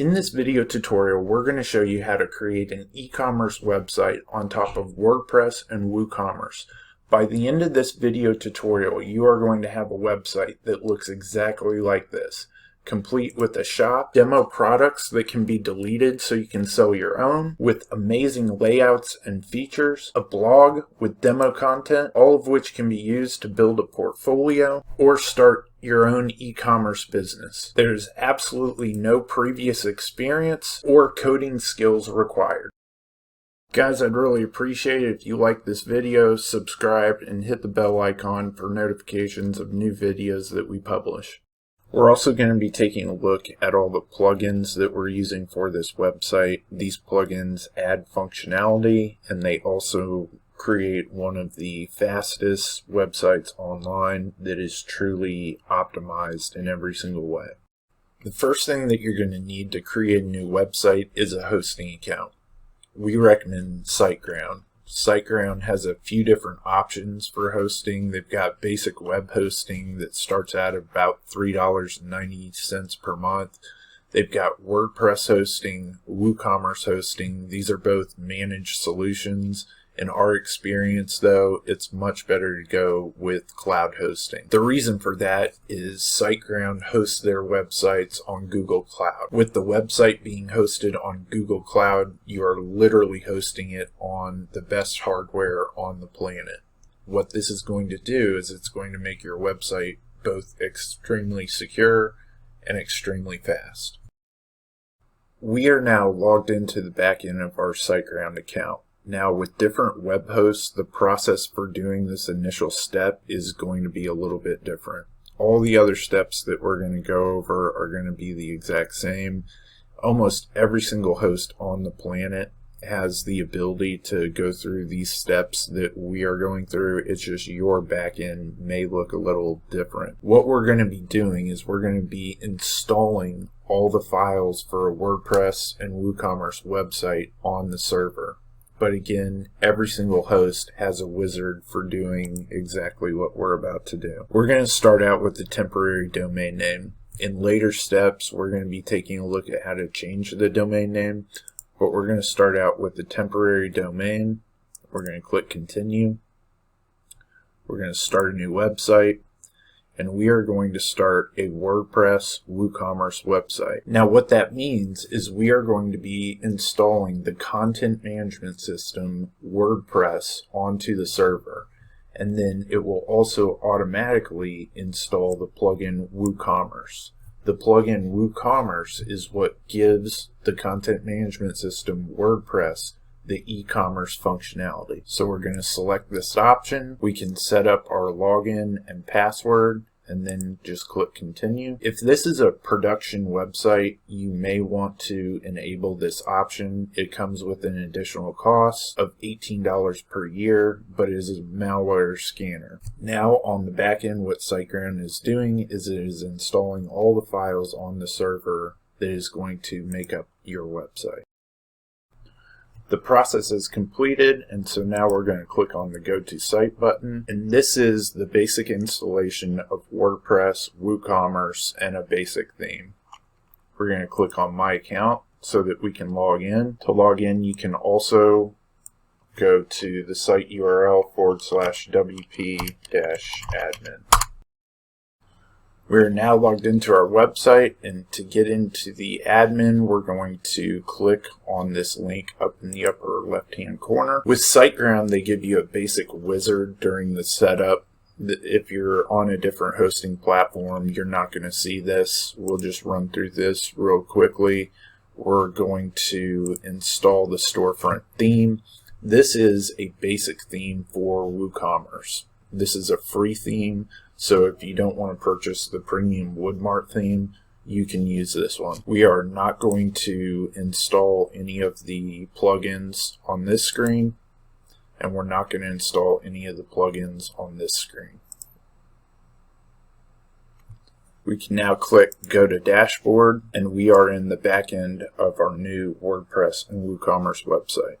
In this video tutorial, we're going to show you how to create an e-commerce website on top of WordPress and WooCommerce. By the end of this video tutorial, you are going to have a website that looks exactly like this, complete with a shop, demo products that can be deleted so you can sell your own, with amazing layouts and features, a blog with demo content, all of which can be used to build a portfolio or start your own e-commerce business. There's absolutely no previous experience or coding skills required. Guys, I'd really appreciate it if you like this video, subscribe, and hit the bell icon for notifications of new videos that we publish. We're also going to be taking a look at all the plugins that we're using for this website. These plugins add functionality, and they also create one of the fastest websites online that is truly optimized in every single way. The first thing that you're going to need to create a new website is a hosting account. We recommend SiteGround. SiteGround has a few different options for hosting. They've got basic web hosting that starts at about $3.90 per month. They've got WordPress hosting, WooCommerce hosting. These are both managed solutions. In our experience, though, it's much better to go with cloud hosting. The reason for that is SiteGround hosts their websites on Google Cloud. With the website being hosted on Google Cloud, you are literally hosting it on the best hardware on the planet. What this is going to do is it's going to make your website both extremely secure and extremely fast. We are now logged into the back end of our SiteGround account. Now, with different web hosts, the process for doing this initial step is going to be a little bit different. All the other steps that we're going to go over are going to be the exact same. Almost every single host on the planet has the ability to go through these steps that we are going through. It's just your backend may look a little different. What we're going to be doing is we're going to be installing all the files for a WordPress and WooCommerce website on the server. But again, every single host has a wizard for doing exactly what we're about to do. We're going to start out with the temporary domain name. In later steps, we're going to be taking a look at how to change the domain name. But we're going to start out with the temporary domain. We're going to click continue. We're going to start a new website. And we are going to start a WordPress WooCommerce website. Now what that means is we are going to be installing the content management system WordPress onto the server. And then it will also automatically install the plugin WooCommerce. The plugin WooCommerce is what gives the content management system WordPress the e-commerce functionality. So we're going to select this option. We can set up our login and password and then just click continue. If this is a production website, you may want to enable this option. It comes with an additional cost of $18 per year, but it is a malware scanner. Now on the back end, what SiteGround is doing is it is installing all the files on the server that is going to make up your website. The process is completed, and so now we're going to click on the Go to Site button, and this is the basic installation of WordPress, WooCommerce, and a basic theme. We're going to click on My Account so that we can log in. To log in, you can also go to the site URL /wp-admin. We're now logged into our website, and to get into the admin, we're going to click on this link up in the upper left-hand corner. With SiteGround, they give you a basic wizard during the setup. If you're on a different hosting platform, you're not going to see this. We'll just run through this real quickly. We're going to install the storefront theme. This is a basic theme for WooCommerce. This is a free theme. So if you don't want to purchase the premium Woodmart theme, you can use this one. We are not going to install any of the plugins on this screen, and we're not going to install any of the plugins on this screen. We can now click Go to Dashboard, and we are in the back end of our new WordPress and WooCommerce website.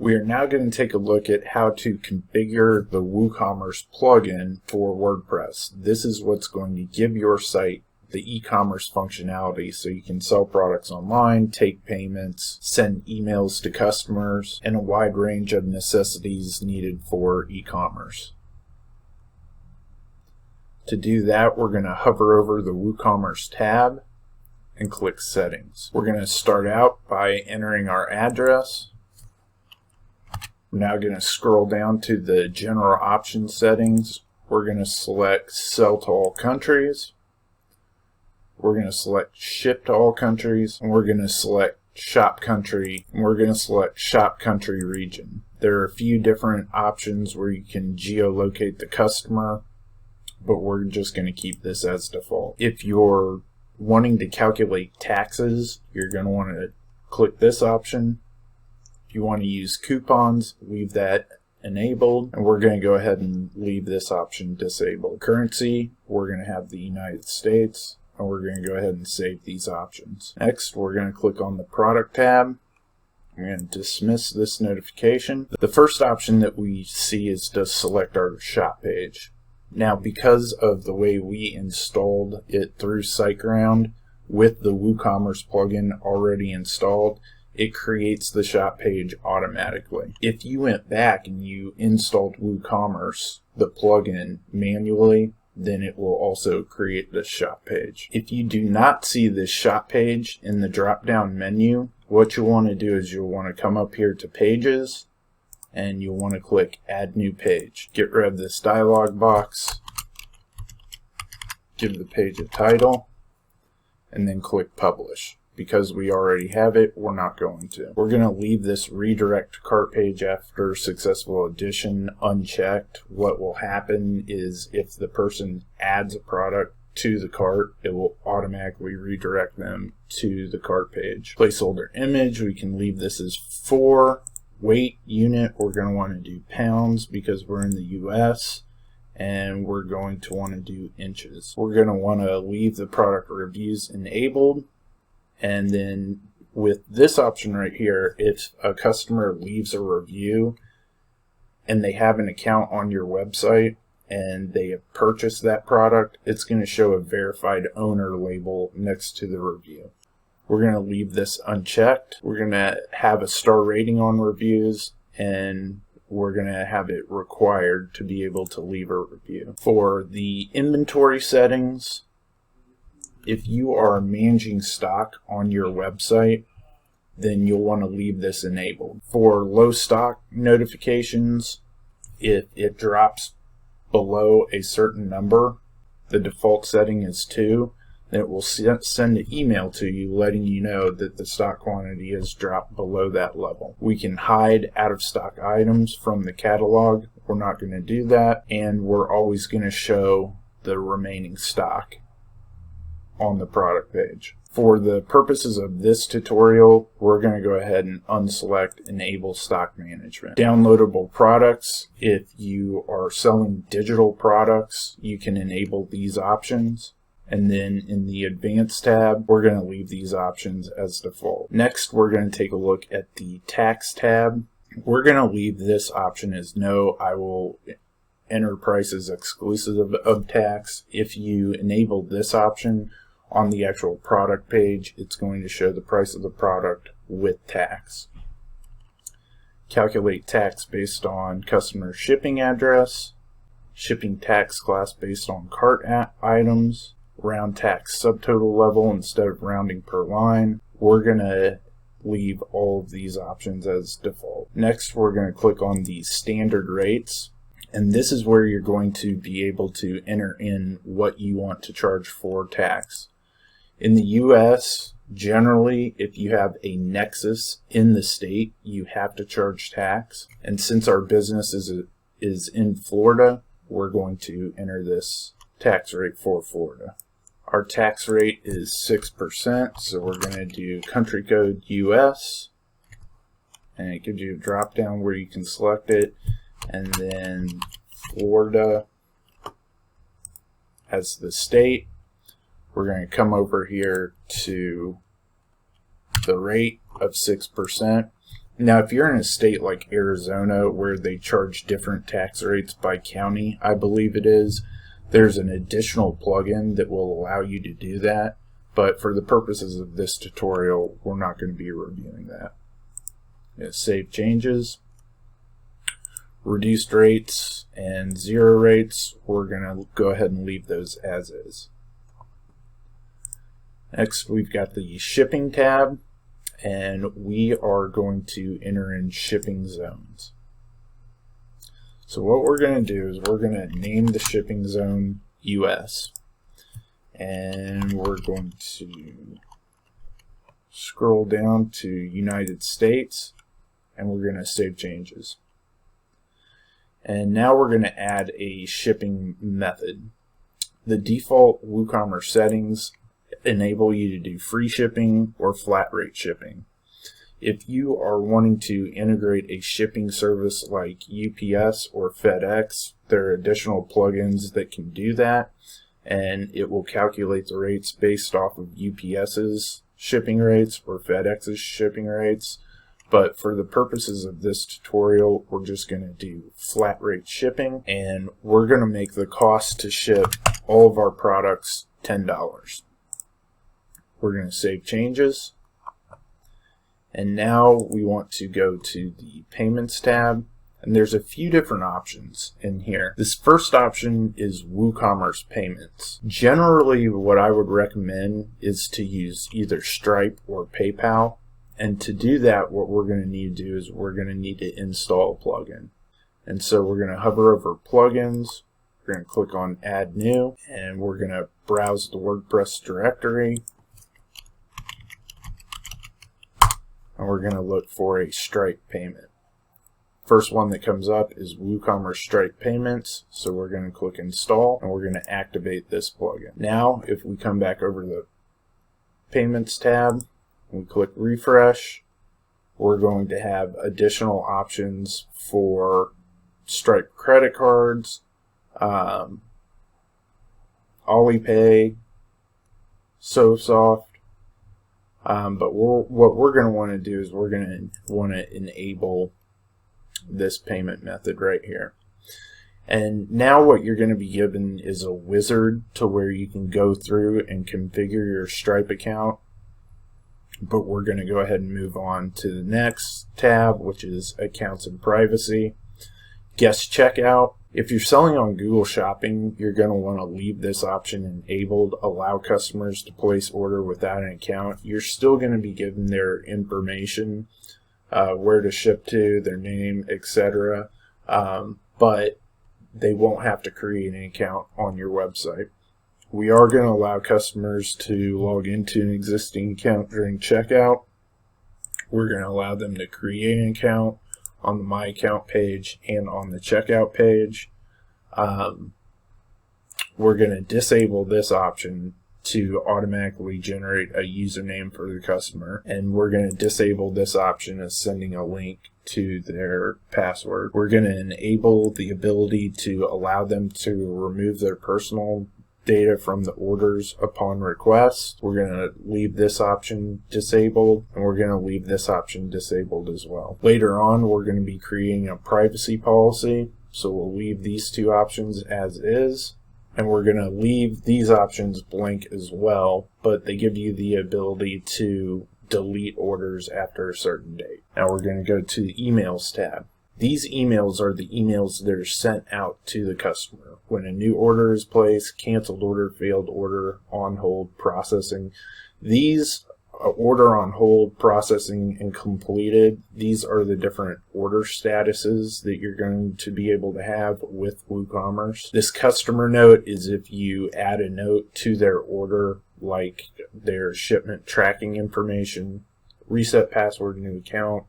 We are now going to take a look at how to configure the WooCommerce plugin for WordPress. This is what's going to give your site the e-commerce functionality, so you can sell products online, take payments, send emails to customers, and a wide range of necessities needed for e-commerce. To do that, we're going to hover over the WooCommerce tab and click Settings. We're going to start out by entering our address. We're now going to scroll down to the General Options settings. We're going to select Sell to All Countries. We're going to select Ship to All Countries. And we're going to select Shop Country. And we're going to select Shop Country Region. There are a few different options where you can geolocate the customer, but we're just going to keep this as default. If you're wanting to calculate taxes, you're going to want to click this option. If you want to use coupons, leave that enabled, and we're going to go ahead and leave this option disabled. Currency, we're going to have the United States, and we're going to go ahead and save these options. Next, we're going to click on the Product tab. I'm going to dismiss this notification. The first option that we see is to select our shop page. Now, because of the way we installed it through SiteGround with the WooCommerce plugin already installed, it creates the shop page automatically. If you went back and you installed WooCommerce, the plugin, manually, then it will also create the shop page. If you do not see this shop page in the drop-down menu, what you'll want to do is you'll want to come up here to Pages, and you'll want to click Add New Page. Get rid of this dialog box, give the page a title, and then click Publish. Because we already have it, we're not going to. We're going to leave this redirect to cart page after successful addition unchecked. What will happen is if the person adds a product to the cart, it will automatically redirect them to the cart page. Placeholder image, we can leave this as 4. Weight unit, we're going to want to do pounds because we're in the US, and we're going to want to do inches. We're going to want to leave the product reviews enabled. And then with this option right here, if a customer leaves a review and they have an account on your website and they have purchased that product, it's going to show a verified owner label next to the review. We're going to leave this unchecked. We're going to have a star rating on reviews, and we're going to have it required to be able to leave a review. For the inventory settings, if you are managing stock on your website, then you'll want to leave this enabled. For low stock notifications, if it drops below a certain number, the default setting is 2, then it will send an email to you letting you know that the stock quantity has dropped below that level. We can hide out of stock items from the catalog. We're not going to do that, and we're always going to show the remaining stock on the product page. For the purposes of this tutorial, we're going to go ahead and unselect Enable Stock Management. Downloadable products, if you are selling digital products, you can enable these options. And then in the Advanced tab, we're going to leave these options as default. Next, we're going to take a look at the Tax tab. We're going to leave this option as no. I will enter prices exclusive of tax. If you enable this option, on the actual product page, it's going to show the price of the product with tax. Calculate tax based on customer shipping address, shipping tax class based on cart items, round tax subtotal level instead of rounding per line. We're going to leave all of these options as default. Next, we're going to click on the standard rates. And this is where you're going to be able to enter in what you want to charge for tax. In the US, generally, if you have a nexus in the state, you have to charge tax. And since our business is in Florida, we're going to enter this tax rate for Florida. Our tax rate is 6%, so we're going to do country code US, and it gives you a drop down where you can select it, and then Florida as the state. We're going to come over here to the rate of 6%. Now, if you're in a state like Arizona where they charge different tax rates by county, I believe it is, There's an additional plugin that will allow you to do that, but for the purposes of this tutorial, we're not going to be reviewing that. Save changes. Reduced rates and 0 rates, we're going to go ahead and leave those as is. Next, we've got the shipping tab, and we are going to enter in shipping zones. So what we're going to do is we're going to name the shipping zone US, and we're going to scroll down to United States, and we're going to save changes. And now we're going to add a shipping method. The default WooCommerce settings enable you to do free shipping or flat rate shipping. If you are wanting to integrate a shipping service like UPS or FedEx, there are additional plugins that can do that, and it will calculate the rates based off of UPS's shipping rates or FedEx's shipping rates. But for the purposes of this tutorial, we're just going to do flat rate shipping, and we're going to make the cost to ship all of our products $10. We're going to save changes, and now we want to go to the Payments tab, and there's a few different options in here. This first option is WooCommerce Payments. Generally, what I would recommend is to use either Stripe or PayPal. And to do that, what we're going to need to do is we're going to need to install a plugin. And so we're going to hover over Plugins, we're going to click on Add New, and we're going to browse the WordPress directory. And we're going to look for a Stripe payment. First one that comes up is WooCommerce Stripe Payments, so we're going to click Install, and we're going to activate this plugin. Now, if we come back over to the Payments tab, we click refresh, we're going to have additional options for Stripe credit cards, Alipay, SoSoft, but what we're going to want to do is we're going to want to enable this payment method right here. And now what you're going to be given is a wizard to where you can go through and configure your Stripe account. But we're going to go ahead and move on to the next tab, which is Accounts and Privacy. Guest Checkout. If you're selling on Google Shopping, you're going to want to leave this option enabled, allow customers to place order without an account. You're still going to be given their information, where to ship to, their name, etc. But they won't have to create an account on your website. We are going to allow customers to log into an existing account during checkout. We're going to allow them to create an account on the My Account page and on the checkout page. We're going to disable this option to automatically generate a username for the customer, and we're going to disable this option as sending a link to their password. We're going to enable the ability to allow them to remove their personal data from the orders upon request. We're going to leave this option disabled, and we're going to leave this option disabled as well. Later on, we're going to be creating a privacy policy, so we'll leave these two options as is, and we're going to leave these options blank as well, but they give you the ability to delete orders after a certain date. Now we're going to go to the Emails tab. These emails are the emails that are sent out to the customer when a new order is placed, canceled order, failed order, on hold, processing. These order on hold, processing, and completed, these are the different order statuses that you're going to be able to have with WooCommerce. This customer note is if you add a note to their order, like their shipment tracking information, reset password, new account,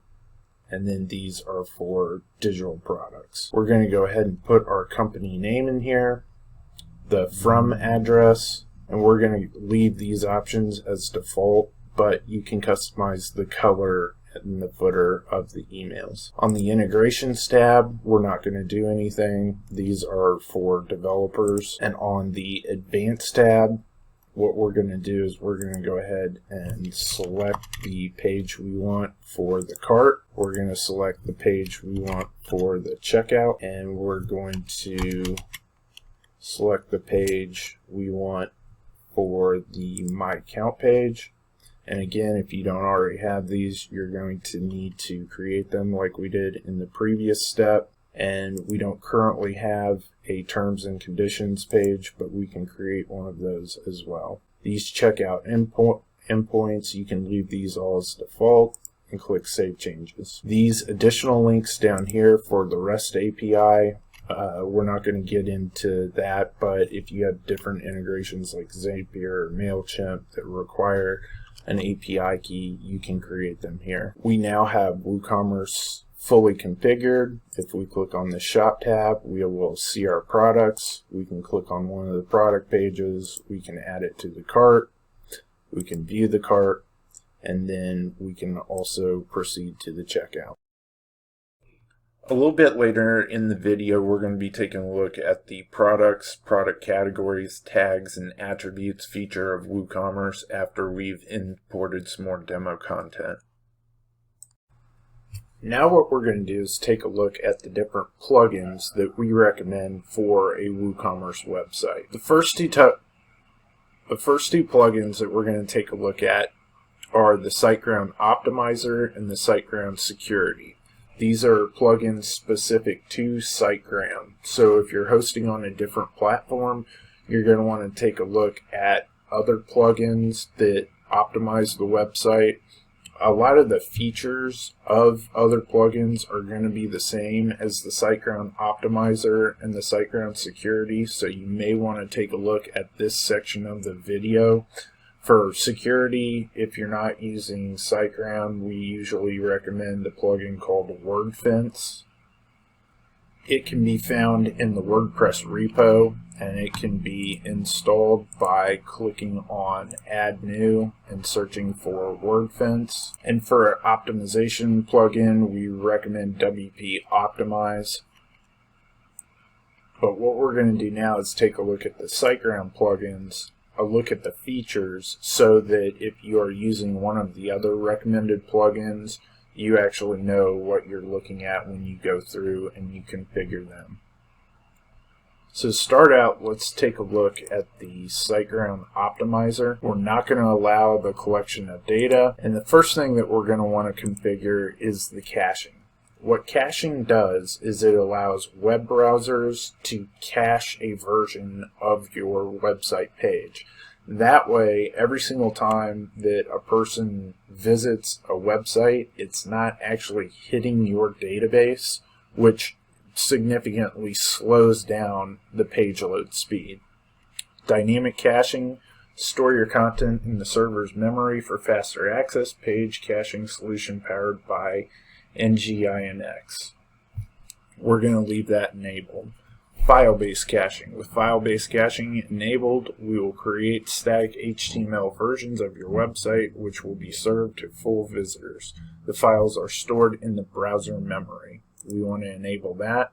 and then these are for digital products. We're going to go ahead and put our company name in here, the from address, and we're going to leave these options as default, but you can customize the color and the footer of the emails. On the Integrations tab, we're not going to do anything. These are for developers. And on the Advanced tab, what we're going to do is we're going to go ahead and select the page we want for the cart. We're going to select the page we want for the checkout, and we're going to select the page we want for the My Account page. And again, if you don't already have these, you're going to need to create them like we did in the previous step. And we don't currently have a terms and conditions page, but we can create one of those as well. These checkout endpoints, you can leave these all as default and click Save Changes. These additional links down here for the REST API, we're not going to get into that, but if you have different integrations like Zapier or MailChimp that require an API key, you can create them here. We now have WooCommerce fully configured. If we click on the Shop tab, we will see our products. We can click on one of the product pages. We can add it to the cart. We can view the cart, and then we can also proceed to the checkout. A little bit later in the video, we're going to be taking a look at the products, product categories, tags, and attributes feature of WooCommerce after we've imported some more demo content. Now what we're going to do is take a look at the different plugins that we recommend for a WooCommerce website. The first two plugins that we're going to take a look at are the SiteGround Optimizer and the SiteGround Security. These are plugins specific to SiteGround. So if you're hosting on a different platform, you're going to want to take a look at other plugins that optimize the website. A lot of the features of other plugins are going to be the same as the SiteGround Optimizer and the SiteGround Security, so you may want to take a look at this section of the video. For security, if you're not using SiteGround, we usually recommend a plugin called WordFence. It can be found in the WordPress repo, and it can be installed by clicking on Add New and searching for WordFence. And for an optimization plugin, we recommend WP Optimize. But what we're going to do now is take a look at the SiteGround plugins, a look at the features, so that if you are using one of the other recommended plugins, you actually know what you're looking at when you go through and you configure them. So to start out, let's take a look at the SiteGround Optimizer. We're not going to allow the collection of data, and the first thing that we're going to want to configure is the caching. What caching does is it allows web browsers to cache a version of your website page. That way, every single time that a person visits a website, it's not actually hitting your database, which significantly slows down the page load speed. Dynamic caching: store your content in the server's memory for faster access. Page caching solution powered by NGINX. We're going to leave that enabled. File-based caching. With file-based caching enabled, we will create static HTML versions of your website, which will be served to full visitors. The files are stored in the browser memory. We want to enable that.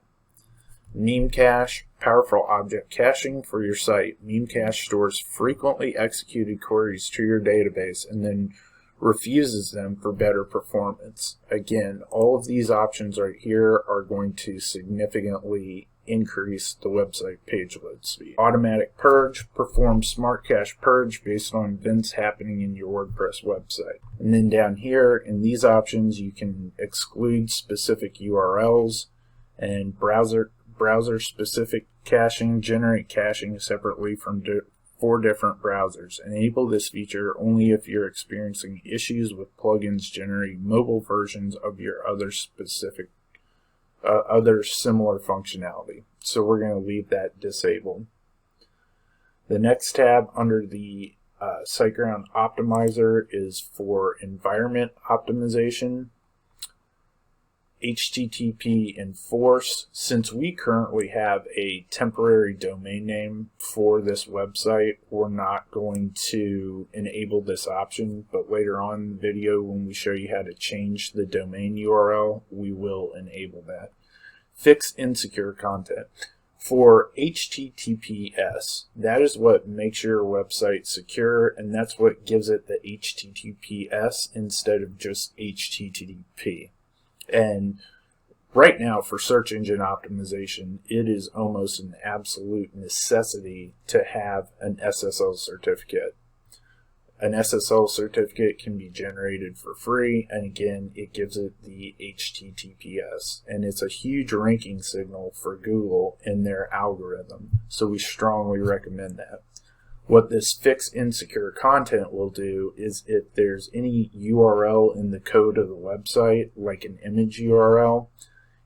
Meme cache, powerful object caching for your site. Meme cache stores frequently executed queries to your database and then refuses them for better performance. Again, all of these options right here are going to significantly increase the website page load speed. Automatic purge: perform smart cache purge based on events happening in your WordPress website. And then down here in these options, you can exclude specific URLs and browser specific caching, generate caching separately from 4 different browsers. Enable this feature only if you're experiencing issues with plugins generating mobile versions of your other similar functionality. So we're going to leave that disabled. The next tab under the SiteGround Optimizer is for environment optimization. HTTP enforce. Since we currently have a temporary domain name for this website, we're not going to enable this option, but later on in the video when we show you how to change the domain URL, we will enable that. Fix insecure content. For HTTPS, that is what makes your website secure, and that's what gives it the HTTPS instead of just HTTP. And Right now, for search engine optimization, it is almost an absolute necessity to have an SSL certificate. An SSL certificate can be generated for free, and again, it gives it the HTTPS, and it's a huge ranking signal for Google in their algorithm, so we strongly recommend that. What this fix insecure content will do is if there's any URL in the code of the website, like an image URL,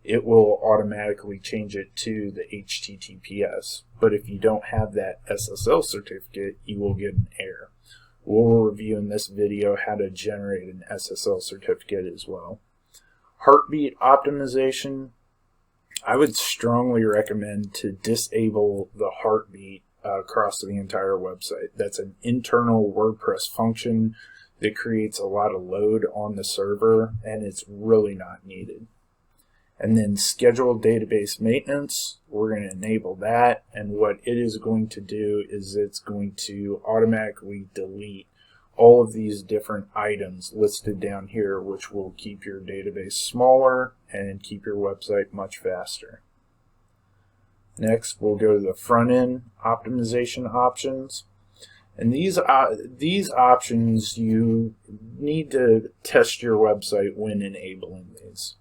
it will automatically change it to the HTTPS. But if you don't have that SSL certificate, you will get an error. We'll review in this video how to generate an SSL certificate as well. Heartbeat optimization, I would strongly recommend to disable the heartbeat across the entire website. That's an internal WordPress function that creates a lot of load on the server, and it's really not needed. And then scheduled database maintenance, we're going to enable that, and what it is going to do is it's going to automatically delete all of these different items listed down here, which will keep your database smaller and keep your website much faster. Next, we'll go to the front end optimization options. And these options, you need to test your website when enabling these,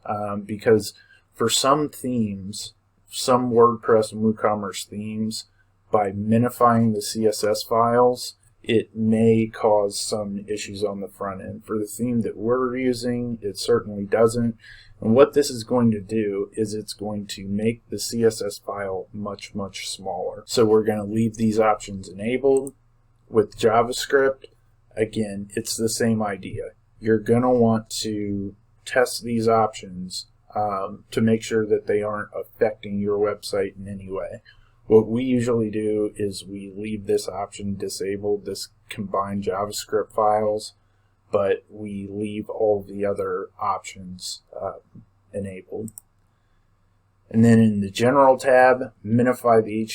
because for some themes, some WordPress and WooCommerce themes, by minifying the CSS files, it may cause some issues on the front end. For the theme that we're using, it certainly doesn't. And what this is going to do is it's going to make the CSS file much, much smaller. So we're going to leave these options enabled. With JavaScript, again, it's the same idea. You're going to want to test these options to make sure that they aren't affecting your website in any way. What we usually do is we leave this option disabled, this combined JavaScript files, but we leave all the other options enabled. And then in the General tab, minify the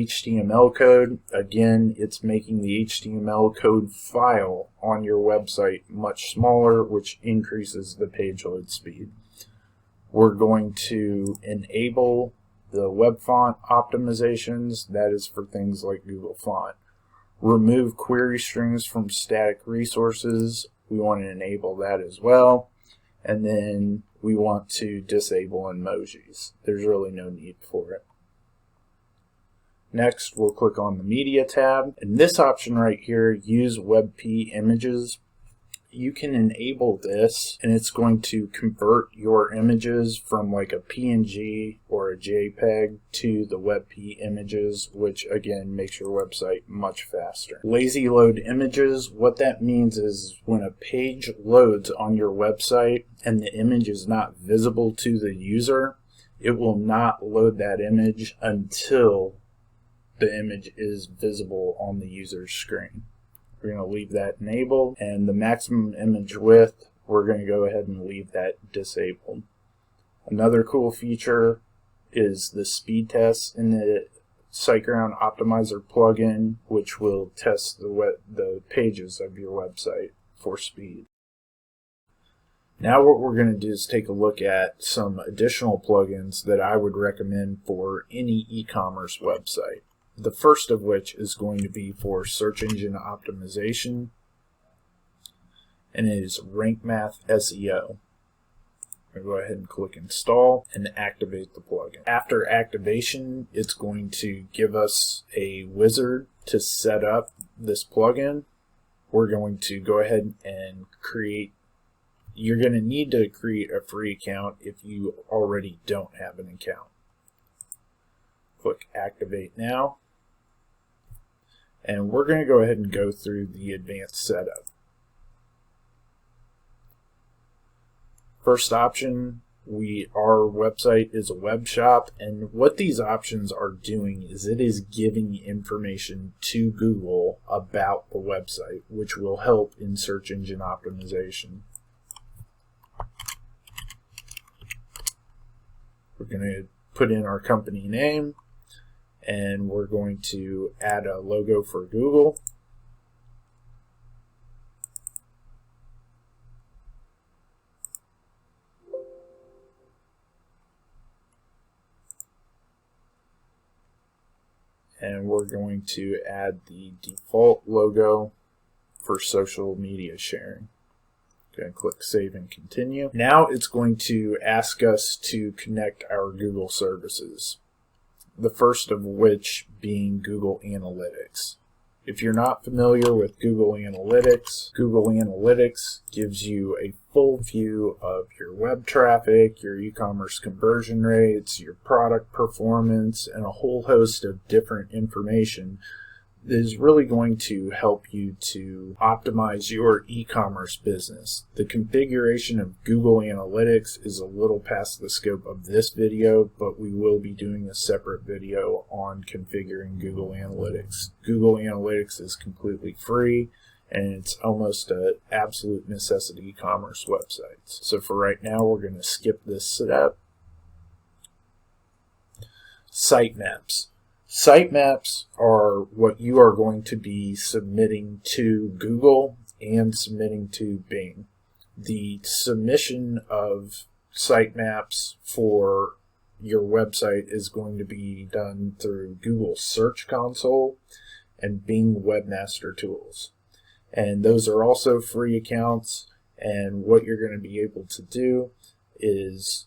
HTML code. Again, it's making the HTML code file on your website much smaller, which increases the page load speed. We're going to enable the web font optimizations. That is for things like Google Font. Remove query strings from static resources. We want to enable that as well. And then we want to disable emojis. There's really no need for it. Next, we'll click on the Media tab. And this option right here, Use WebP Images, you can enable this, and it's going to convert your images from like a PNG or a JPEG to the WebP images, which again makes your website much faster. Lazy load images, what that means is when a page loads on your website and the image is not visible to the user, it will not load that image until the image is visible on the user's screen. We're going to leave that enabled, and the maximum image width, we're going to go ahead and leave that disabled. Another cool feature is the speed test in the SiteGround Optimizer plugin, which will test the pages of your website for speed. Now what we're going to do is take a look at some additional plugins that I would recommend for any e-commerce website. The first of which is going to be for search engine optimization, and it is RankingMath SEO. I'm going to go ahead and click install and activate the plugin. After activation, it's going to give us a wizard to set up this plugin. We're going to go ahead and you're going to need to create a free account if you already don't have an account. Click activate now. And we're going to go ahead and go through the advanced setup. First option, our website is a web shop, and what these options are doing is it is giving information to Google about the website, which will help in search engine optimization. We're going to put in our company name, and we're going to add a logo for Google. and we're going to add the default logo for social media sharing. Going to click Save and Continue. Now it's going to ask us to connect our Google services, the first of which being Google Analytics. If you're not familiar with Google Analytics gives you a full view of your web traffic, your e-commerce conversion rates, your product performance, and a whole host of different information that is really going to help you to optimize your e-commerce business. The configuration of Google Analytics is a little past the scope of this video, but we will be doing a separate video on configuring Google Analytics. Google Analytics is completely free, and it's almost an absolute necessity e-commerce websites. So for right now, we're going to skip this step. Sitemaps. Sitemaps are what you are going to be submitting to Google and submitting to Bing. The submission of sitemaps for your website is going to be done through Google Search Console and Bing Webmaster Tools. And those are also free accounts, and what you're going to be able to do is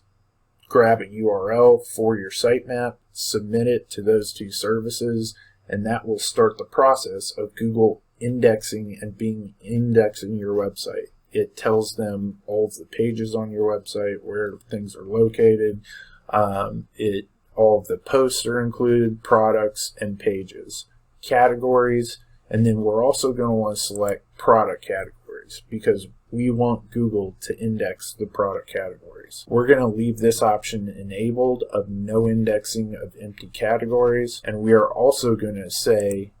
grab a URL for your sitemap, submit it to those two services, and that will start the process of Google indexing and Bing indexing your website. It tells them all of the pages on your website, where things are located, all of the posts are included, products and pages, categories, and then we're also going to want to select product categories because we want Google to index the product categories. We're going to leave this option enabled of no indexing of empty categories, and we are also going to say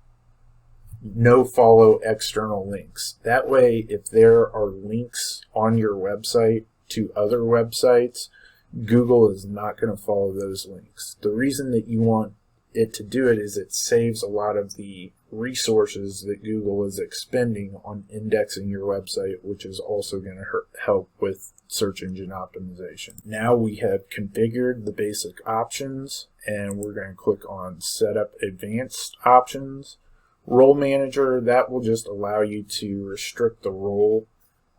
no follow external links. That way, if there are links on your website to other websites, Google is not going to follow those links. The reason that you want it to do it is it saves a lot of the resources that Google is expending on indexing your website, which is also going to help with search engine optimization. Now we have configured the basic options, and we're going to click on Setup Advanced Options. Role Manager, that will just allow you to restrict the role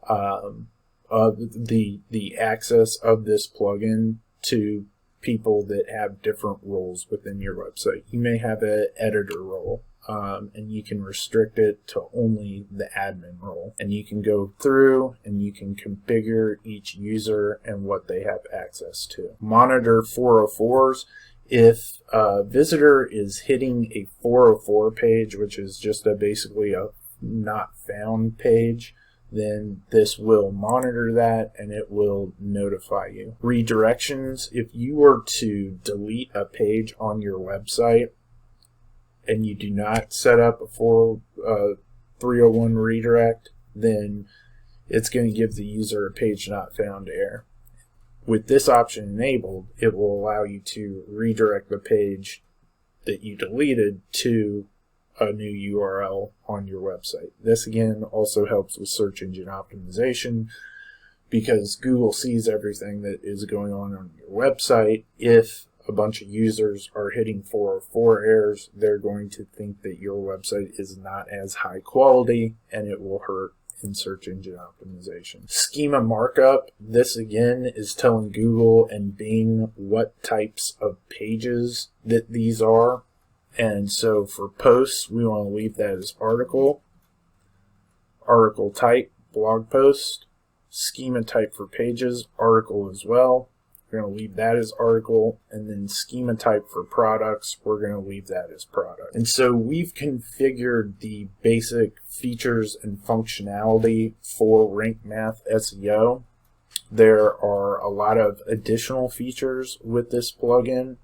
of the access of this plugin to people that have different roles within your website. You may have an editor role, and you can restrict it to only the admin role. And you can go through and you can configure each user and what they have access to. Monitor 404s. If a visitor is hitting a 404 page, which is just basically a not found page, then this will monitor that and it will notify you. Redirections, if you were to delete a page on your website and you do not set up a 301 redirect, then it's going to give the user a page not found error. With this option enabled, it will allow you to redirect the page that you deleted to a new URL on your website. This again also helps with search engine optimization because Google sees everything that is going on your website. If a bunch of users are hitting 404 errors, they're going to think that your website is not as high quality, and it will hurt in search engine optimization. Schema markup, this again is telling Google and Bing what types of pages that these are. And so for posts, we want to leave that as article, article type, blog post, schema type for pages, article as well. We're going to leave that as article, and then schema type for products, we're going to leave that as product. And so we've configured the basic features and functionality for RankingMath SEO. There are a lot of additional features with this plugin.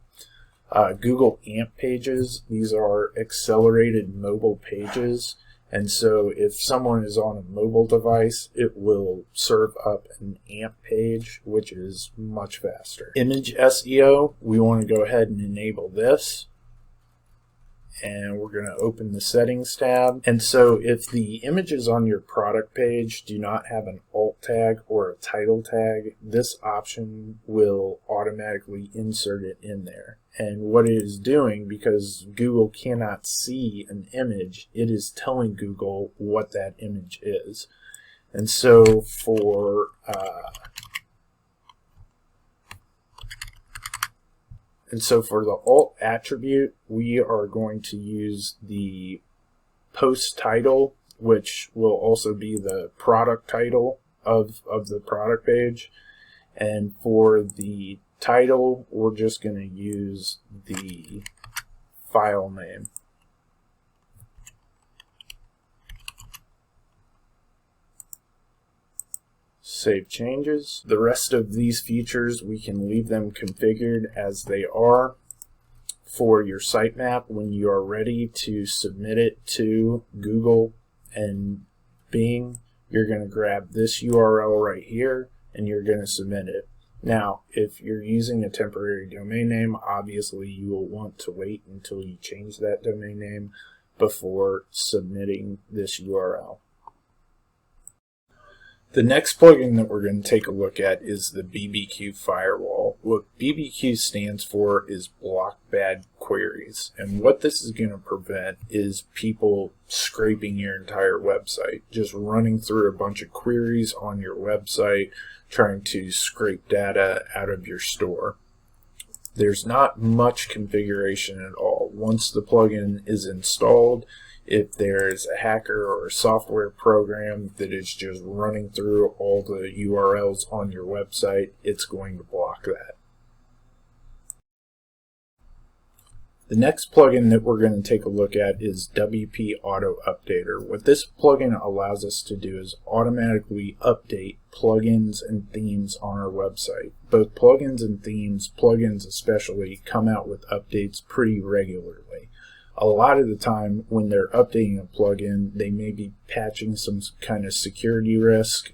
Google AMP pages, these are accelerated mobile pages, and so if someone is on a mobile device, it will serve up an AMP page, which is much faster. Image SEO, we want to go ahead and enable this, and we're going to open the settings tab. And so if the images on your product page do not have an alt tag or a title tag, this option will automatically insert it in there. And what it is doing, because Google cannot see an image, it is telling Google what that image is. And so for the alt attribute, we are going to use the post title, which will also be the product title of the product page. And for the title, we're just going to use the file name. Save changes. The rest of these features, we can leave them configured as they are. For your sitemap, when you are ready to submit it to Google and Bing, you're going to grab this URL right here and you're going to submit it. Now, if you're using a temporary domain name, obviously you will want to wait until you change that domain name before submitting this URL. The next plugin that we're going to take a look at is the BBQ Firewall. What BBQ stands for is block bad queries. And what this is going to prevent is people scraping your entire website, just running through a bunch of queries on your website, trying to scrape data out of your store. There's not much configuration at all. Once the plugin is installed, if there's a hacker or a software program that is just running through all the URLs on your website, it's going to block that. The next plugin that we're going to take a look at is WP Auto Updater. What this plugin allows us to do is automatically update plugins and themes on our website. Both plugins and themes, plugins especially, come out with updates pretty regularly. A lot of the time when they're updating a plugin, they may be patching some kind of security risk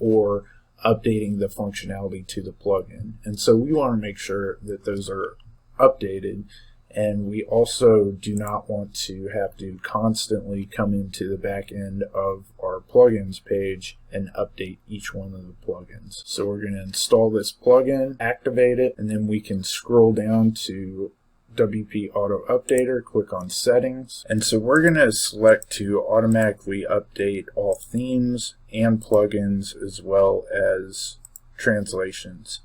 or updating the functionality to the plugin. And so we want to make sure that those are updated, and we also do not want to have to constantly come into the back end of our plugins page and update each one of the plugins. So we're going to install this plugin, activate it, and then we can scroll down to WP Auto Updater, click on Settings, and so we're going to select to automatically update all themes and plugins as well as translations.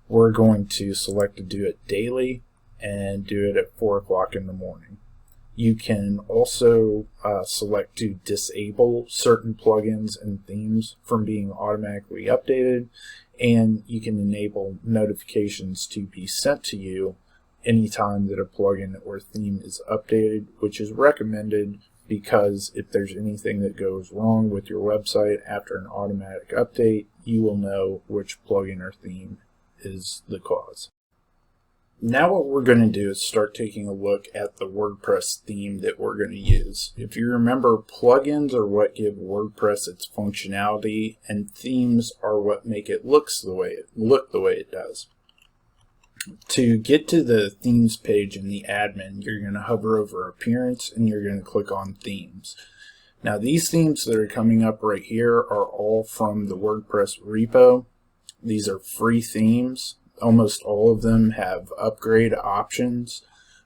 We're going to select to do it daily and do it at 4 o'clock in the morning. You can also select to disable certain plugins and themes from being automatically updated, and you can enable notifications to be sent to you anytime that a plugin or theme is updated, which is recommended because if there's anything that goes wrong with your website after an automatic update, you will know which plugin or theme is the cause. Now what we're going to do is start taking a look at the WordPress theme that we're going to use. If you remember, plugins are what give WordPress its functionality, and themes are what make it look the way it does. To get to the themes page in the admin, you're going to hover over Appearance and you're going to click on Themes. Now these themes that are coming up right here are all from the WordPress repo. These are free themes. Almost all of them have upgrade options,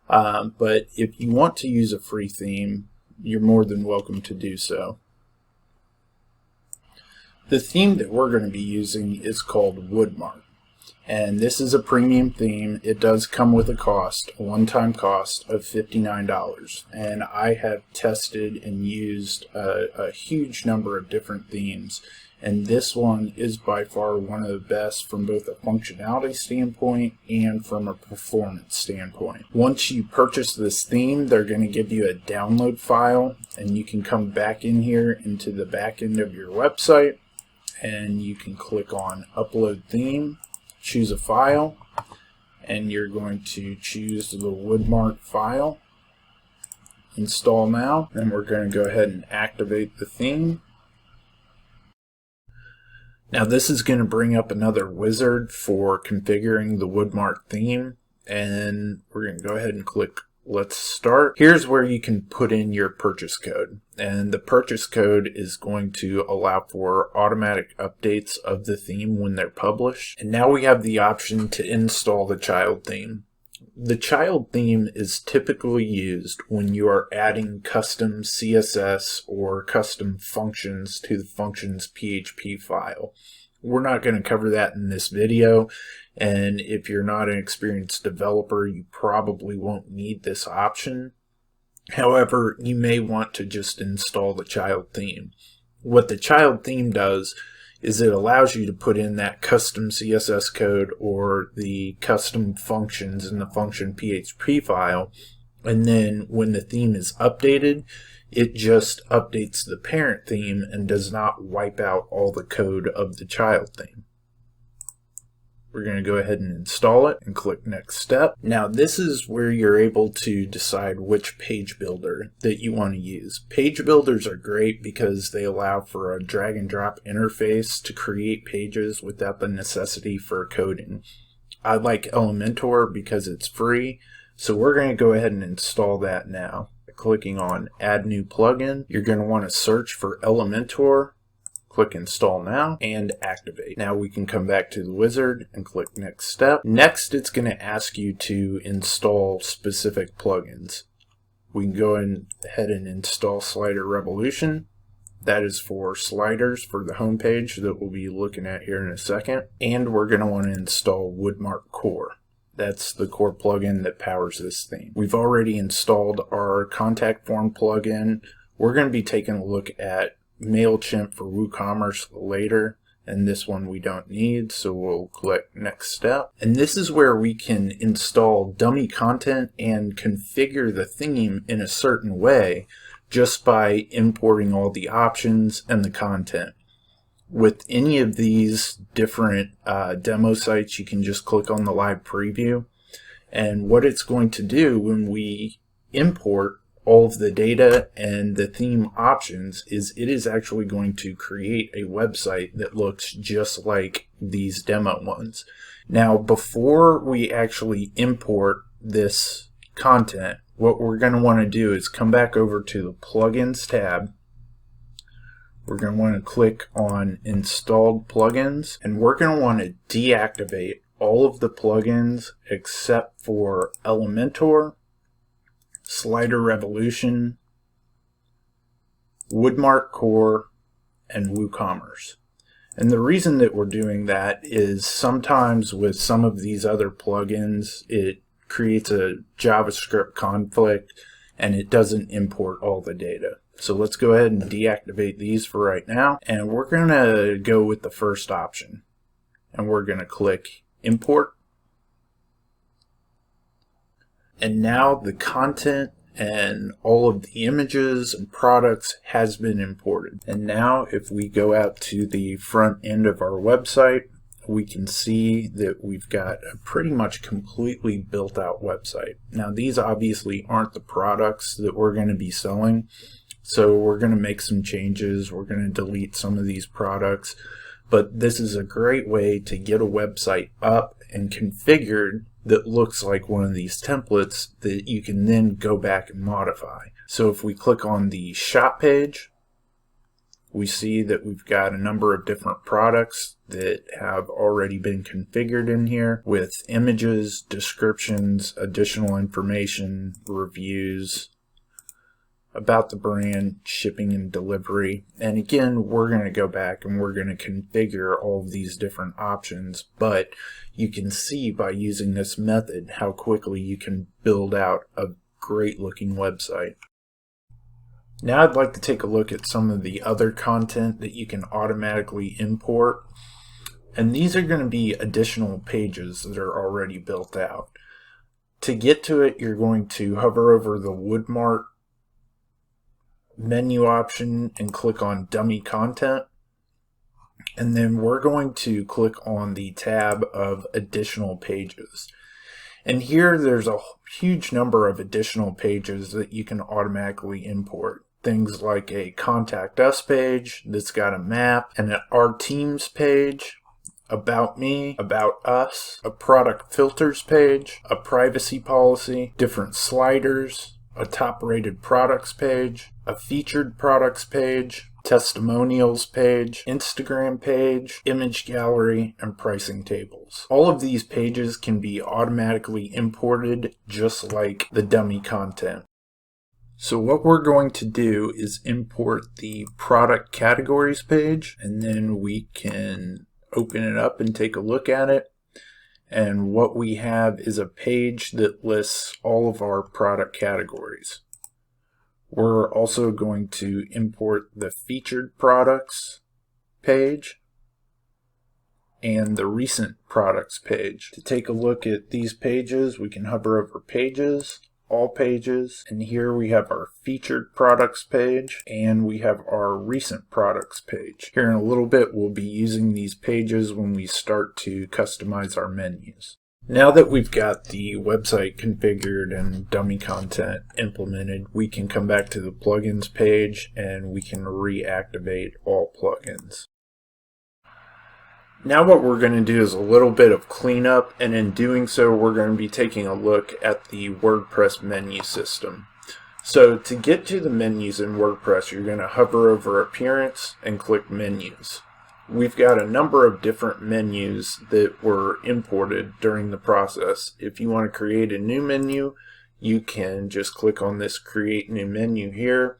but if you want to use a free theme, you're more than welcome to do so. The theme that we're going to be using is called Woodmark, and this is a premium theme. It does come with a cost, a one-time cost of $59, and I have tested and used a huge number of different themes. And this one is by far one of the best from both a functionality standpoint and from a performance standpoint. Once you purchase this theme, they're going to give you a download file, and you can come back in here into the back end of your website, and you can click on Upload Theme, choose a file, and you're going to choose the Woodmark file. Install now, and we're going to go ahead and activate the theme. Now this is going to bring up another wizard for configuring the Woodmark theme, and we're going to go ahead and click let's start. Here's where you can put in your purchase code, and the purchase code is going to allow for automatic updates of the theme when they're published. And now we have the option to install the child theme. The child theme is typically used when you are adding custom CSS or custom functions to the functions PHP file. We're not going to cover that in this video, and if you're not an experienced developer, you probably won't need this option. However, you may want to just install the child theme. What the child theme does is it allows you to put in that custom CSS code or the custom functions in the function PHP file, and then when the theme is updated, it just updates the parent theme and does not wipe out all the code of the child theme. We're going to go ahead and install it and click Next Step. Now this is where you're able to decide which page builder that you want to use. Page builders are great because they allow for a drag and drop interface to create pages without the necessity for coding. I like Elementor because it's free, so we're going to go ahead and install that now. Clicking on Add New Plugin, you're going to want to search for Elementor, click Install Now, and activate. Now we can come back to the wizard and click Next Step. Next, it's going to ask you to install specific plugins. We can go ahead and install Slider Revolution. That is for sliders for the home page that we'll be looking at here in a second. And we're going to want to install Woodmark Core. That's the core plugin that powers this theme. We've already installed our contact form plugin. We're going to be taking a look at MailChimp for WooCommerce later, and this one we don't need, so we'll click Next Step. And this is where we can install dummy content and configure the theme in a certain way just by importing all the options and the content. With any of these different demo sites, you can just click on the live preview, and what it's going to do when we import all of the data and the theme options is it is actually going to create a website that looks just like these demo ones. Now, before we actually import this content, what we're going to want to do is come back over to the Plugins tab. We're going to want to click on Installed Plugins, and we're going to want to deactivate all of the plugins except for Elementor, Slider Revolution, Woodmark Core, and WooCommerce. And the reason that we're doing that is sometimes with some of these other plugins, it creates a JavaScript conflict and it doesn't import all the data. So let's go ahead and deactivate these for right now. And we're going to go with the first option. And we're going to click Import. And now the content and all of the images and products has been imported. And now if we go out to the front end of our website, we can see that we've got a pretty much completely built out website. Now these obviously aren't the products that we're going to be selling, so we're going to make some changes. We're going to delete some of these products, but this is a great way to get a website up and configured that looks like one of these templates that you can then go back and modify. So if we click on the shop page, we see that we've got a number of different products that have already been configured in here with images, descriptions, additional information, reviews, about the brand, shipping and delivery. And again, we're going to go back and we're going to configure all of these different options, but you can see by using this method how quickly you can build out a great looking website. Now I'd like to take a look at some of the other content that you can automatically import. And these are going to be additional pages that are already built out. To get to it, you're going to hover over the Woodmark menu option and click on Dummy Content. And then we're going to click on the tab of Additional Pages. And here there's a huge number of additional pages that you can automatically import. Things like a Contact Us page that's got a map, and an Our Teams page, About Me, About Us, a product filters page, a privacy policy, different sliders, a top rated products page, a featured products page, testimonials page, Instagram page, image gallery, and pricing tables. All of these pages can be automatically imported just like the dummy content. So what we're going to do is import the product categories page, and then we can open it up and take a look at it. And what we have is a page that lists all of our product categories. We're also going to import the featured products page and the recent products page. To take a look at these pages, we can hover over Pages, All Pages, and here we have our featured products page and we have our recent products page. Here in a little bit, we'll be using these pages when we start to customize our menus. Now that we've got the website configured and dummy content implemented, we can come back to the plugins page and we can reactivate all plugins. Now what we're going to do is a little bit of cleanup, and in doing so we're going to be taking a look at the WordPress menu system. So to get to the menus in WordPress, you're going to hover over Appearance and click Menus. We've got a number of different menus that were imported during the process. If you want to create a new menu, you can just click on this Create New Menu here.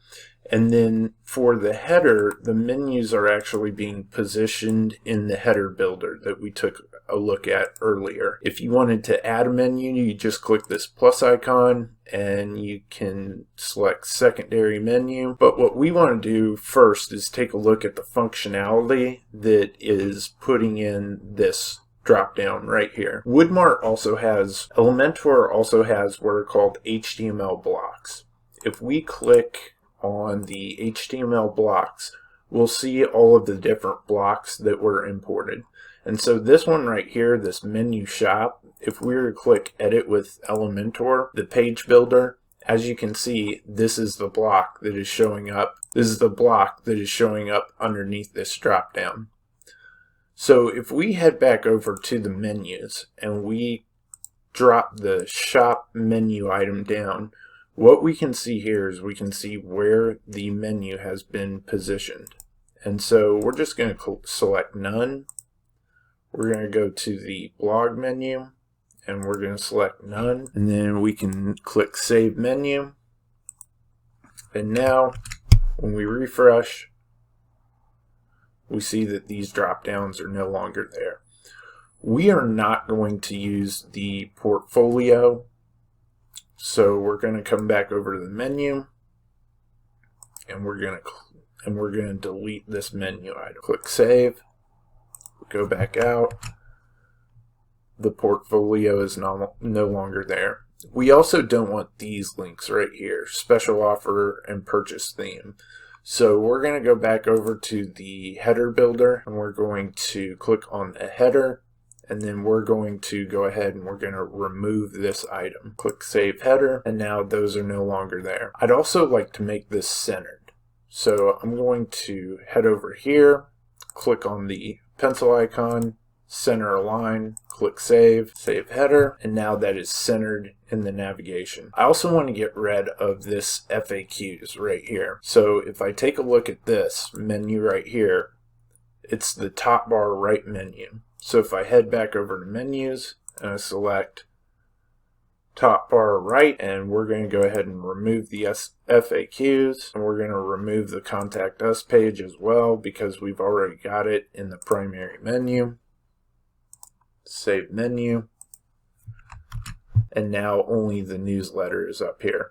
And then for the header, the menus are actually being positioned in the header builder that we took a look at earlier. If you wanted to add a menu, you just click this plus icon and you can select secondary menu. But what we want to do first is take a look at the functionality that is putting in this drop down right here. Elementor also has what are called HTML blocks. If we click on the HTML blocks, we'll see all of the different blocks that were imported. And so this one right here, this menu shop, if we were to click Edit with Elementor, the page builder, as you can see, this is the block that is showing up. This is the block that is showing up underneath this drop down. So if we head back over to the menus and we drop the shop menu item down, what we can see here is we can see where the menu has been positioned. And so we're just going to select None. We're going to go to the blog menu and we're going to select None. And then we can click Save Menu. And now when we refresh, we see that these drop downs are no longer there. We are not going to use the portfolio. So we're going to come back over to the menu and we're going to delete this menu item. Click Save. Go back out. The portfolio is no longer there. We also don't want these links right here, special offer and purchase theme. So we're going to go back over to the header builder and we're going to click on the header. And then we're going to go ahead and we're going to remove this item. Click Save Header, and now those are no longer there. I'd also like to make this centered. So I'm going to head over here, click on the pencil icon, center align, click Save, Save Header, and now that is centered in the navigation. I also want to get rid of this FAQs right here. So if I take a look at this menu right here, it's the top bar right menu. So if I head back over to menus and I select top bar right, and we're going to go ahead and remove the FAQs, and we're going to remove the Contact Us page as well because we've already got it in the primary menu. Save menu. And now only the newsletter is up here.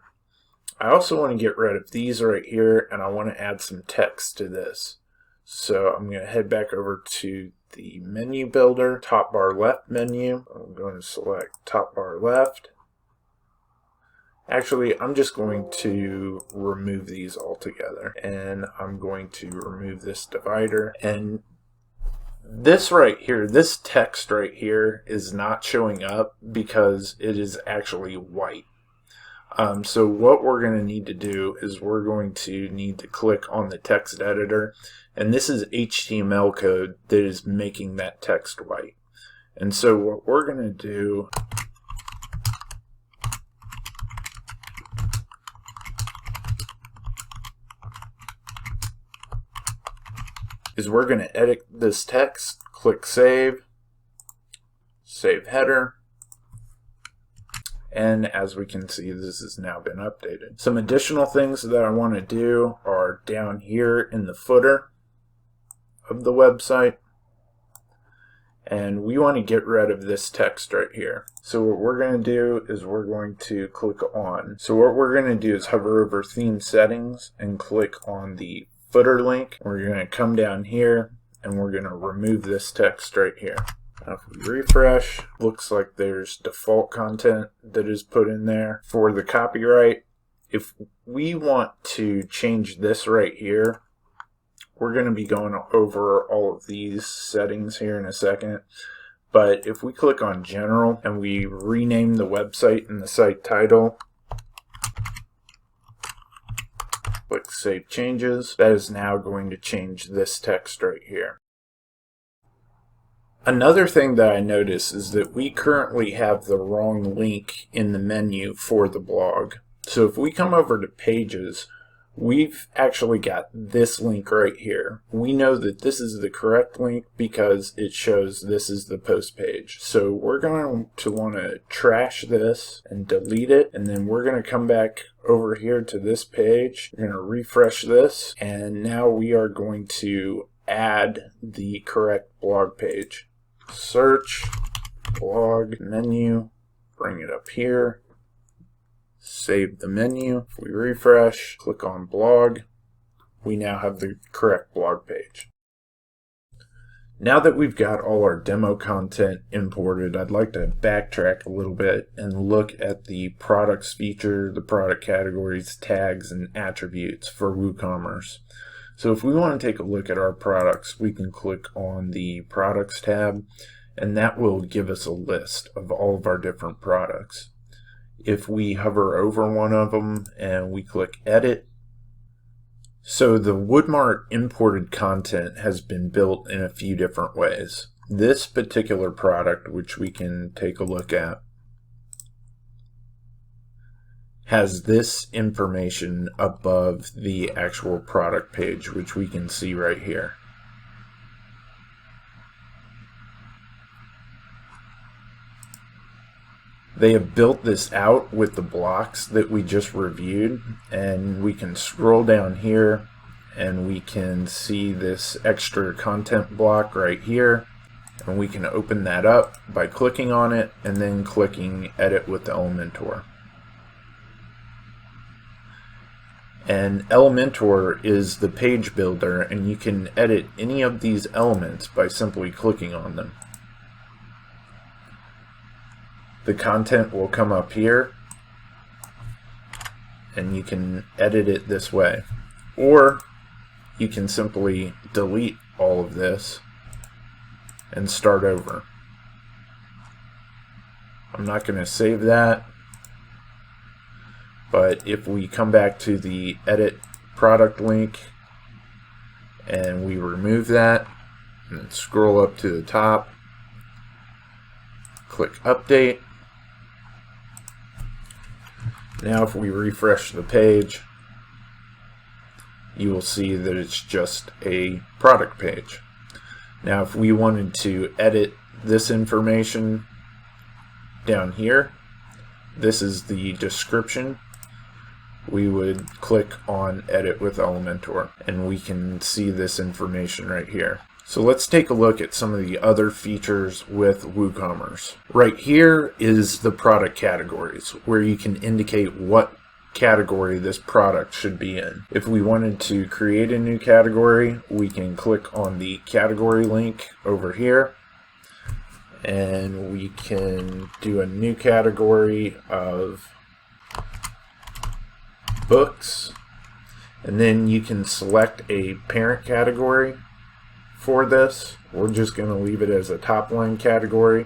I also want to get rid of these right here, and I want to add some text to this. So I'm going to head back over to the menu builder, top bar left menu. I'm going to select top bar left. Actually, I'm just going to remove these altogether, and I'm going to remove this divider. And this right here, this text right here is not showing up because it is actually white. So what we're going to need to do is we're going to need to click on the text editor And this is HTML code that is making that text white. And so what we're going to do is we're going to edit this text, click save, save header, and as we can see, this has now been updated. Some additional things that I want to do are down here in the footer of the website, and we want to get rid of this text right here. So what we're going to do is we're going to click on, hover over theme settings and click on the footer link. We're going to come down here and we're going to remove this text right here. Now if we refresh, looks like there's default content that is put in there. For the copyright, if we want to change this right here, we're going to be going over all of these settings here in a second. But if we click on General and we rename the website and the site title, click Save Changes, that is now going to change this text right here. Another thing that I notice is that we currently have the wrong link in the menu for the blog. So if we come over to Pages, we've actually got this link right here. We know that this is the correct link because it shows this is the post page. So we're going to want to trash this and delete it, and then we're going to come back over here to this page. We're going to refresh this, and now we are going to add the correct blog page. Search, blog, menu, bring it up here. Save the menu. If we refresh, click on blog, we now have the correct blog page. Now that we've got all our demo content imported, I'd like to backtrack a little bit and look at the products feature, the product categories, tags, and attributes for WooCommerce. So if we want to take a look at our products, we can click on the Products tab, and that will give us a list of all of our different products. If we hover over one of them and we click Edit, so the Woodmart imported content has been built in a few different ways. This particular product, which we can take a look at, has this information above the actual product page, which we can see right here. They have built this out with the blocks that we just reviewed, and we can scroll down here and we can see this extra content block right here, and we can open that up by clicking on it and then clicking Edit with Elementor. And Elementor is the page builder, and you can edit any of these elements by simply clicking on them. The content will come up here, and you can edit it this way. Or you can simply delete all of this and start over. I'm not going to save that, but if we come back to the Edit Product link and we remove that and scroll up to the top, click Update. Now if we refresh the page, you will see that it's just a product page. Now if we wanted to edit this information down here, this is the description, we would click on Edit with Elementor and we can see this information right here. So let's take a look at some of the other features with WooCommerce. Right here is the product categories, where you can indicate what category this product should be in. If we wanted to create a new category, we can click on the category link over here, and we can do a new category of books, and then you can select a parent category. For this, we're just going to leave it as a top line category.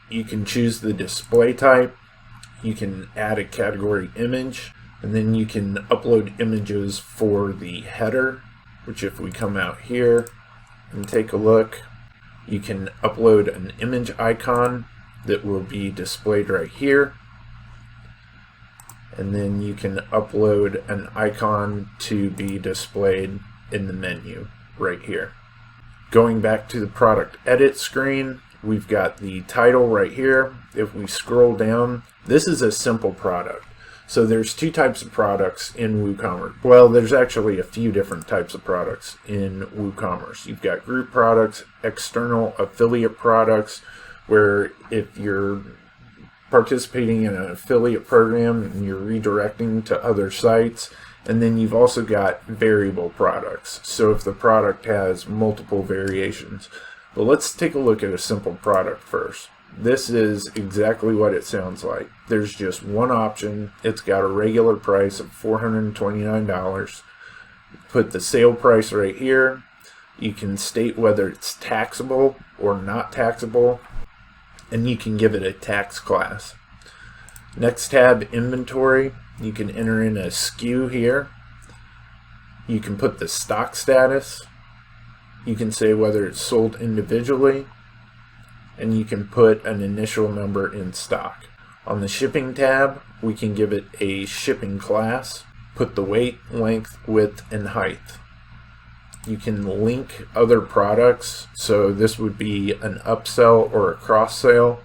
You can choose the display type, you can add a category image, and then you can upload images for the header which if we come out here and take a look, you can upload an image icon that will be displayed right here. And then you can upload an icon to be displayed in the menu right here. Going back to the product edit screen, we've got the title right here. If we scroll down, this is a simple product. So there's two types of products in WooCommerce. Well, there's actually a few different types of products in WooCommerce. You've got group products, external affiliate products, where if you're participating in an affiliate program and you're redirecting to other sites. And then you've also got variable products. So if the product has multiple variations. But let's take a look at a simple product first. This is exactly what it sounds like. There's just one option. It's got a regular price of $429. Put the sale price right here. You can state whether it's taxable or not taxable, and you can give it a tax class. Next tab, inventory. You can enter in a SKU here. You can put the stock status. You can say whether it's sold individually, and you can put an initial number in stock. On the shipping tab, we can give it a shipping class, put the weight, length, width, and height. You can link other products, so this would be an upsell or a cross sale,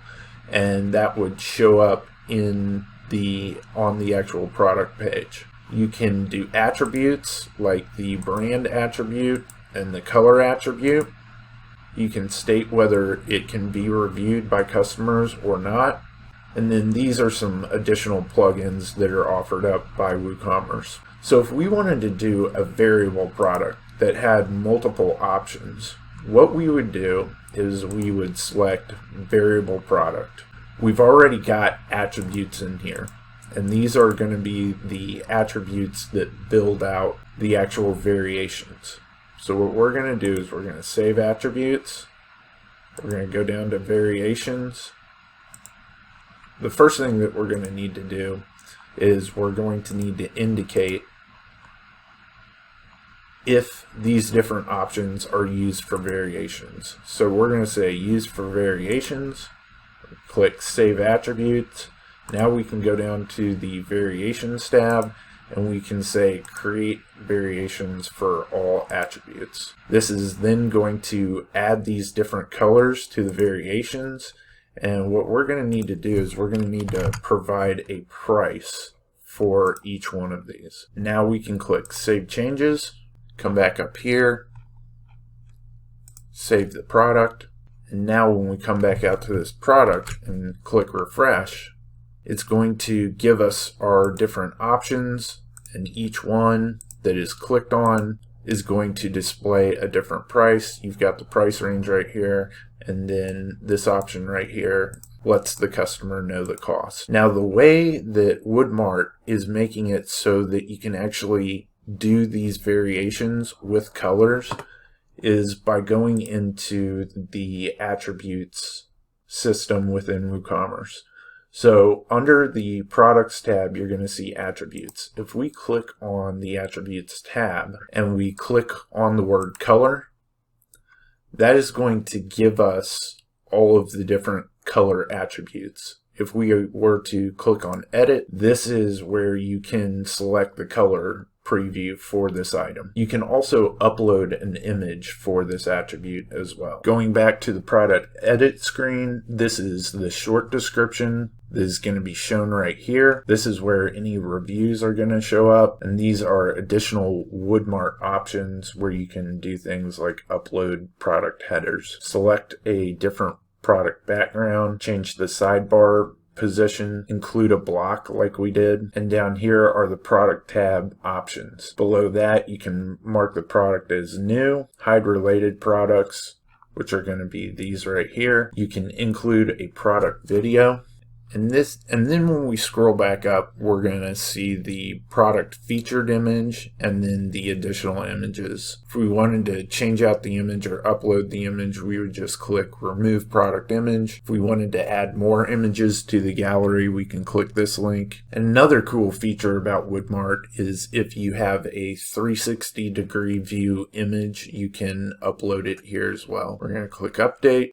and that would show up on the actual product page. You can do attributes like the brand attribute and the color attribute. You can state whether it can be reviewed by customers or not. And then these are some additional plugins that are offered up by WooCommerce. So if we wanted to do a variable product that had multiple options, what we would do is we would select variable product. We've already got attributes in here, and these are going to be the attributes that build out the actual variations. So what we're going to do is we're going to save attributes. We're going to go down to variations. The first thing that we're going to need to do is we're going to need to indicate if these different options are used for variations. So we're going to say used for variations. Click Save Attributes. Now we can go down to the Variations tab and we can say Create Variations for all attributes. This is then going to add these different colors to the variations, and what we're going to need to do is we're going to need to provide a price for each one of these. Now we can click Save Changes, come back up here, save the product. And now when we come back out to this product and click refresh, it's going to give us our different options, and each one that is clicked on is going to display a different price. You've got the price range right here, and then this option right here lets the customer know the cost. Now the way that Woodmart is making it so that you can actually do these variations with colors is by going into the attributes system within WooCommerce. So under the products tab, you're going to see attributes. If we click on the attributes tab and we click on the word color, that is going to give us all of the different color attributes. If we were to click on edit, this is where you can select the color preview for this item. You can also upload an image for this attribute as well. Going back to the product edit screen, this is the short description that is going to be shown right here. This is where any reviews are going to show up, and these are additional Woodmart options where you can do things like upload product headers. Select a different product background, change the sidebar position, include a block like we did, and down here are the product tab options. Below that you can mark the product as new, hide related products, which are going to be these right here. You can include a product video, And then when we scroll back up, we're going to see the product featured image and then the additional images. If we wanted to change out the image or upload the image, we would just click remove product image. If we wanted to add more images to the gallery, we can click this link. And another cool feature about Woodmart is if you have a 360-degree view image, you can upload it here as well. We're going to click update.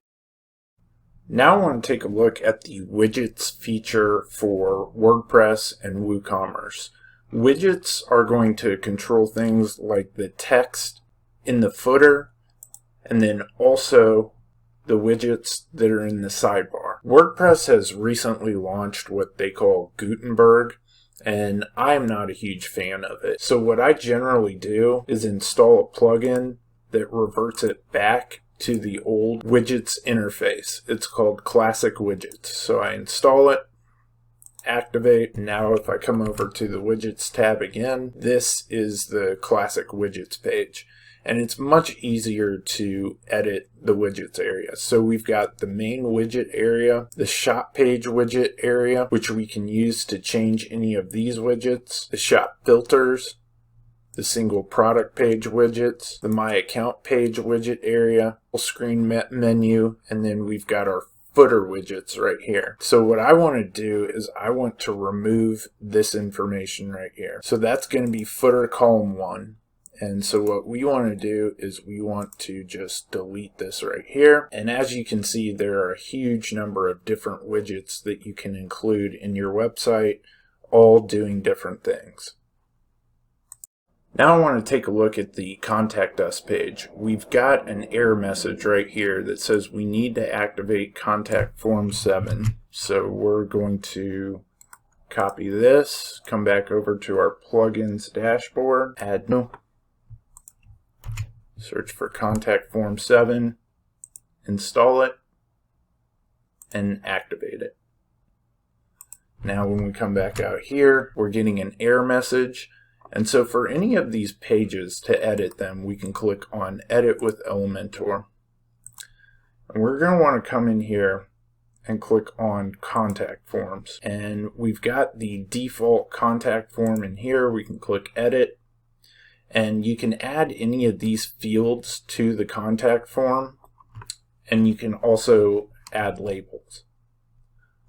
Now I want to take a look at the widgets feature for WordPress and WooCommerce. Widgets are going to control things like the text in the footer and then also the widgets that are in the sidebar. WordPress has recently launched what they call Gutenberg, and I'm not a huge fan of it. So what I generally do is install a plugin that reverts it back to the old widgets interface. It's called Classic Widgets. So I install it, activate. Now if I come over to the widgets tab again, this is the Classic Widgets page. And it's much easier to edit the widgets area. So we've got the main widget area, the shop page widget area, which we can use to change any of these widgets, the shop filters, the single product page widgets, the My Account page widget area, full screen menu, and then we've got our footer widgets right here. So what I want to do is I want to remove this information right here. So that's going to be footer column 1. And so what we want to do is we want to just delete this right here. And as you can see, there are a huge number of different widgets that you can include in your website, all doing different things. Now I want to take a look at the Contact Us page. We've got an error message right here that says we need to activate Contact Form 7. So we're going to copy this, come back over to our plugins dashboard, add new, search for Contact Form 7, install it, and activate it. Now when we come back out here, we're getting an error message. And so for any of these pages to edit them, we can click on Edit with Elementor. And we're going to want to come in here and click on Contact Forms. And we've got the default contact form in here. We can click Edit. And you can add any of these fields to the contact form. And you can also add labels.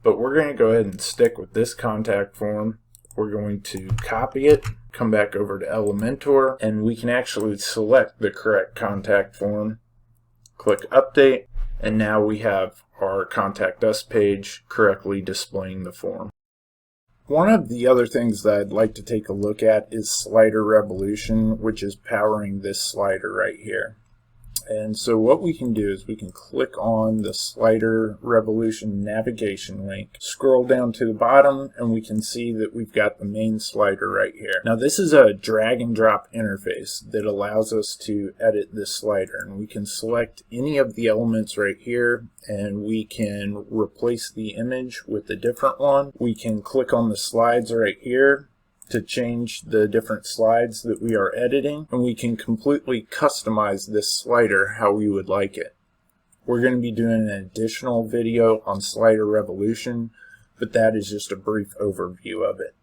But we're going to go ahead and stick with this contact form. We're going to copy it, come back over to Elementor, and we can actually select the correct contact form, click Update, and now we have our Contact Us page correctly displaying the form. One of the other things that I'd like to take a look at is Slider Revolution, which is powering this slider right here. And so what we can do is we can click on the Slider Revolution navigation link, scroll down to the bottom, and we can see that we've got the main slider right here. Now this is a drag and drop interface that allows us to edit this slider, and we can select any of the elements right here, and we can replace the image with a different one. We can click on the slides right here to change the different slides that we are editing, and we can completely customize this slider how we would like it. We're going to be doing an additional video on Slider Revolution, but that is just a brief overview of it.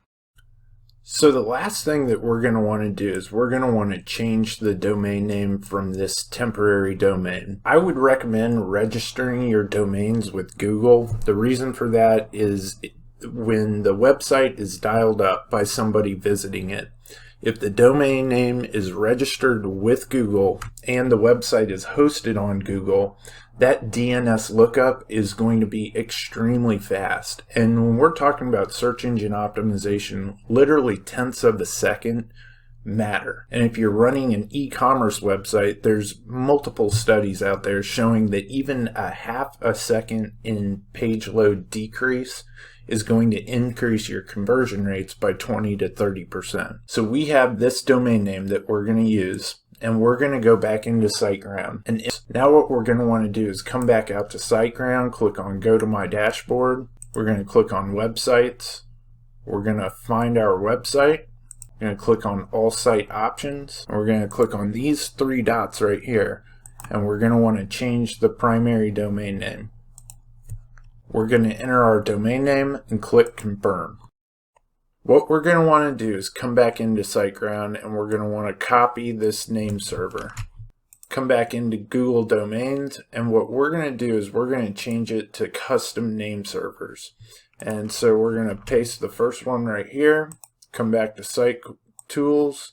So the last thing that we're going to want to do is we're going to want to change the domain name from this temporary domain. I would recommend registering your domains with Google. The reason for that is when the website is dialed up by somebody visiting it, if the domain name is registered with Google and the website is hosted on Google, that DNS lookup is going to be extremely fast. And when we're talking about search engine optimization, literally tenths of a second matter. And if you're running an e-commerce website, there's multiple studies out there showing that even a half a second in page load decrease is going to increase your conversion rates by 20 to 30%. So we have this domain name that we're going to use, and we're going to go back into SiteGround. And now what we're going to want to do is come back out to SiteGround, click on Go to My Dashboard. We're going to click on Websites. We're going to find our website. We're going to click on All Site Options. And we're going to click on these three dots right here. And we're going to want to change the primary domain name. We're going to enter our domain name and click confirm. What we're going to want to do is come back into SiteGround and we're going to want to copy this name server. Come back into Google Domains, and what we're going to do is we're going to change it to custom name servers. And so we're going to paste the first one right here, come back to Site Tools,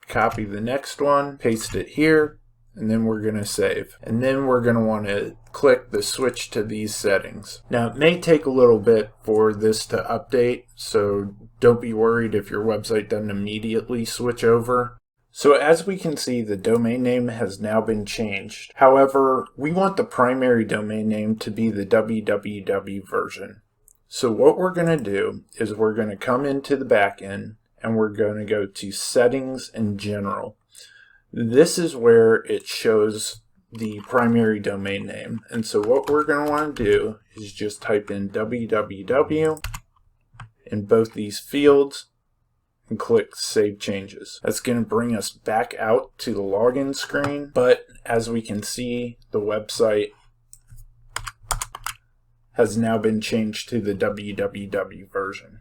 copy the next one, paste it here, and then we're going to save. And then we're going to want to click the switch to these settings. Now it may take a little bit for this to update, so don't be worried if your website doesn't immediately switch over. So as we can see, the domain name has now been changed. However, we want the primary domain name to be the www version. So what we're going to do is we're going to come into the backend and we're going to go to Settings and General. This is where it shows the primary domain name. And so what we're going to want to do is just type in www in both these fields and click Save Changes. That's going to bring us back out to the login screen, but as we can see, the website has now been changed to the www version.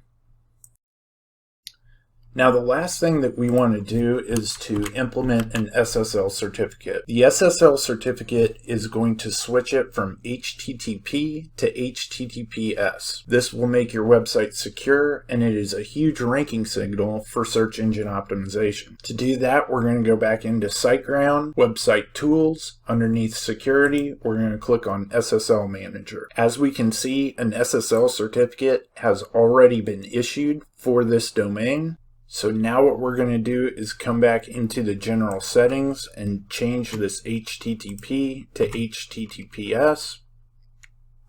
Now the last thing that we want to do is to implement an SSL certificate. The SSL certificate is going to switch it from HTTP to HTTPS. This will make your website secure, and it is a huge ranking signal for search engine optimization. To do that, we're going to go back into SiteGround, Website Tools. Underneath Security, we're going to click on SSL Manager. As we can see, an SSL certificate has already been issued for this domain. So now what we're going to do is come back into the general settings and change this HTTP to HTTPS.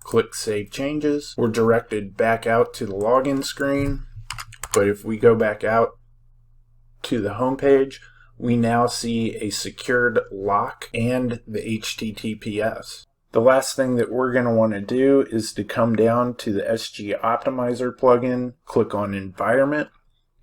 Click Save Changes. We're directed back out to the login screen, but if we go back out to the home page, we now see a secured lock and the HTTPS. The last thing that we're going to want to do is to come down to the SG Optimizer plugin, click on Environment,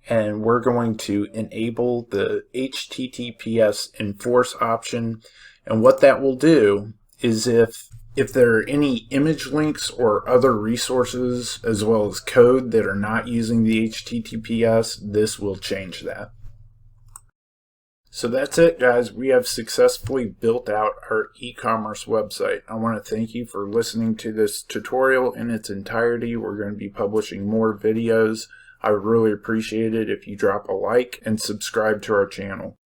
and we're going to enable the HTTPS enforce option. And what that will do is if there are any image links or other resources as well as code that are not using the HTTPS, this will change that. So that's it, guys. We have successfully built out our e-commerce website. I want to thank you for listening to this tutorial in its entirety. We're going to be publishing more videos. I would really appreciate it if you drop a like and subscribe to our channel.